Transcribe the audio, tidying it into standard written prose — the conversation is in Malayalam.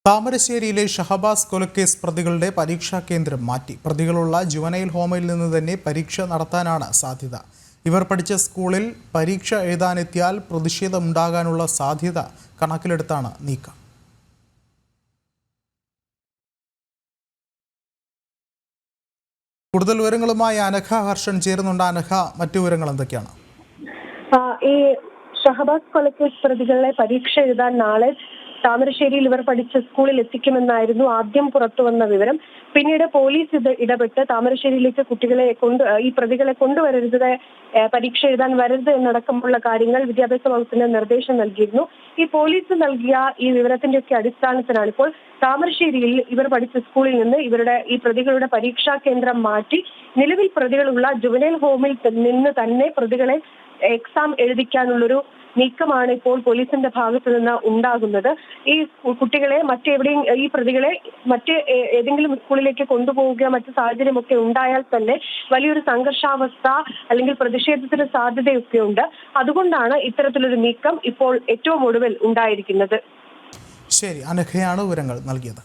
താമരശ്ശേരിയിലെ ഷഹബാസ് കൊലക്കേസ് പ്രതികളുടെ പരീക്ഷാ കേന്ദ്രം മാറ്റി. പ്രതികളുള്ള ജുവനൈൽ ഹോമിൽ നിന്ന് തന്നെ പരീക്ഷ നടത്താനാണ് സാധ്യത. ഇവർ പഠിച്ച സ്കൂളിൽ പരീക്ഷ എഴുതാനെത്തിയാൽ പ്രതിഷേധമുണ്ടാകാനുള്ള സാധ്യത കണക്കിലെടുത്താണ് നീക്കം. കൂടുതൽ വിവരങ്ങളുമായി അനഘ ഹർഷൻ ചേരുന്നുണ്ട്. അനഘ, മറ്റു വിവരങ്ങൾ എന്തൊക്കെയാണ്? ഈ ഷഹബാസ് കൊലക്കേസ് പ്രതികളെ പരീക്ഷ എഴുതാൻ നാളെ താമരശ്ശേരിയിൽ ഇവർ പഠിച്ച സ്കൂളിൽ എത്തിക്കുമെന്നായിരുന്നു ആദ്യം പുറത്തുവന്ന വിവരം. പിന്നീട് പോലീസ് ഇടപെട്ട് താമരശ്ശേരിയിലേക്ക് ഈ പ്രതികളെ കൊണ്ടുവരരുത്, പരീക്ഷ എഴുതാൻ വരരുത് എന്നടക്കമുള്ള കാര്യങ്ങൾ വിദ്യാഭ്യാസ വകുപ്പിന് നിർദ്ദേശം നൽകിയിരുന്നു. ഈ പോലീസ് നൽകിയ ഈ വിവരത്തിന്റെയൊക്കെ അടിസ്ഥാനത്തിലാണ് ഇപ്പോൾ താമരശ്ശേരിയിൽ ഇവർ പഠിച്ച സ്കൂളിൽ നിന്ന് ഈ പ്രതികളുടെ പരീക്ഷാ കേന്ദ്രം മാറ്റി നിലവിൽ പ്രതികളുള്ള ജുവനൈൽ ഹോമിൽ നിന്ന് തന്നെ പ്രതികളെ എക്സാം എഴുതിക്കാനുള്ളൊരു നീക്കമാണ് ഇപ്പോൾ പോലീസിന്റെ ഭാഗത്തു നിന്ന് ഉണ്ടാകുന്നത്. ഈ കുട്ടികളെ ഈ പ്രതികളെ ഏതെങ്കിലും സ്കൂളിലേക്ക് കൊണ്ടുപോവുക മറ്റു സാഹചര്യമൊക്കെ ഉണ്ടായാൽ തന്നെ വലിയൊരു സംഘർഷാവസ്ഥ അല്ലെങ്കിൽ പ്രതിഷേധത്തിന് സാധ്യതയൊക്കെ ഉണ്ട്. അതുകൊണ്ടാണ് ഇത്തരത്തിലൊരു നീക്കം ഇപ്പോൾ ഏറ്റവും ഒടുവിൽ ഉണ്ടായിരിക്കുന്നത്. ശരി, അനഘയാണ് വിവരങ്ങൾ നൽകിയത്.